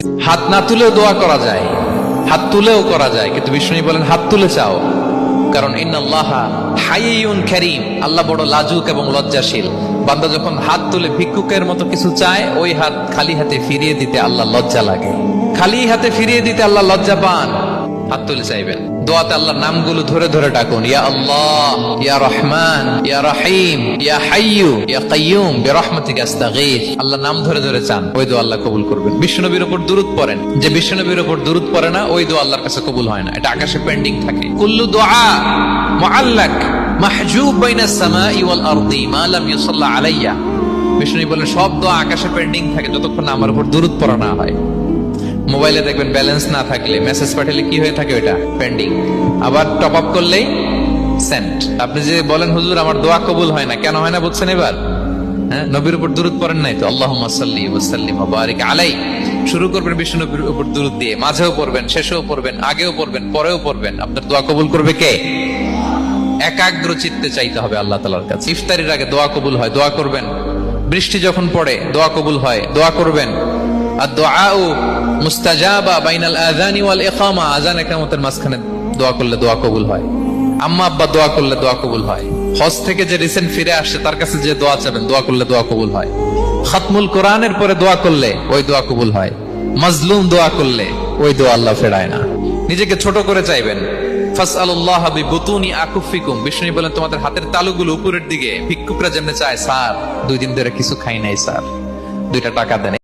হাত না তুলেও দোয়া করা যায়, হাত তুলেও করা যায়, কিন্তু বিষ্ণু বলেন হাত তুলে চাও, কারণ ইন্নাল্লাহা হাইয়ুন কারীম, আল্লাহ বড় লাজুক এবং লজ্জাশীল। বান্দা যখন হাত তুলে ভিক্ষুকের মতো কিছু চায়, ওই হাত খালি হাতে ফিরিয়ে দিতে আল্লাহ লজ্জা লাগে, খালি হাতে ফিরিয়ে দিতে আল্লাহ লজ্জা পান। হাত তুলে চাইবেন, দোয়াতে আল্লাহর নামগুলো ধরে ধরে ডাকুন, ইয়া আল্লাহ, ইয়া রহমান, ইয়া রহিম, ইয়া হাইয়ু, ইয়া কাইয়ুম, বিরহমাতিকা আস্তাগীথ। আল্লাহর নাম ধরে ধরে চান, ওই দোয়া আল্লাহ কবুল করবেন। বিশ্বনবীর উপর দুরূদ পড়েন, যে বিশ্বনবীর উপর দুরূদ পড়ে না, ওই দোয়া আল্লাহর কাছে কবুল হয় না, এটা আকাশে পেন্ডিং থাকে। কুল্লু দুআ মুআল্লাক মাহজুব বাইনাস সামাই ওয়াল আরদি মা লাম ইউসাল্লা আলাইয়া। বিষ্ণু বলেন সব দোয়া আকাশে পেন্ডিং থাকে যতক্ষণ না আমার উপর দুরূদ পড়া না হয়। মোবাইলে দেখবেন ব্যালেন্স না থাকলে মেসেজ পাঠালে কি হয়ে থাকে, ওইটা পেন্ডিং, আবার টপ আপ করলেই সেন্ট। আপনি যে বলেন হুজুর আমার দোয়া কবুল হয় না, কেন হয় না বুঝছেন এবার? হ্যাঁ, নবীর উপর দুরূদ পড়েন নাই তো। আল্লাহুম্মা সাল্লি ওয়া সাল্লিম ওয়া বারিক আলাই। শুরু করবেন বিষ্ণু নবীর উপর দুরূদ দিয়ে, মাঝেও পড়বেন, শেষেও পড়বেন, আগেও পড়বেন, পরেও পড়বেন। আপনার দোয়া কবুল করবে কে? একাগ্র চিত্তে চাইতে হবে আল্লাহ তাআলার কাছে। ইফতারির আগে দোয়া কবুল হয়, দোয়া করবেন। বৃষ্টি যখন পড়ে দোয়া কবুল হয়, দোয়া করবেন। আর দুআউ মুস্তাজাবা বাইনাল আযানি ওয়াল ইকামা, আযান ইকামতের মাঝখানে দোয়া করলে দোয়া কবুল হয়। আম্মা আব্বা দোয়া করলে দোয়া কবুল হয়। হজ থেকে যে রিসেন্ট ফিরে আসছে তার কাছে যে দোয়া চাবেন, দোয়া করলে দোয়া কবুল হয়। খাতমুল কোরআনের পরে দোয়া করলে ওই দোয়া কবুল হয়। মাজলুম দোয়া করলে ওই দোয়া আল্লাহ ফেরায় না। নিজেকে ছোট করে চাইবেন। ফাসআলুল্লাহ বিবুতুনি আকুফিকুম। বিষ্ণু বলেন তোমাদের হাতের তালুগুলো উপরের দিকে। ভিক্ষুকরা যেমনে চায়, স্যার 2 দিন ধরে কিছু খাই নাই স্যার, 2টা টাকা দেন।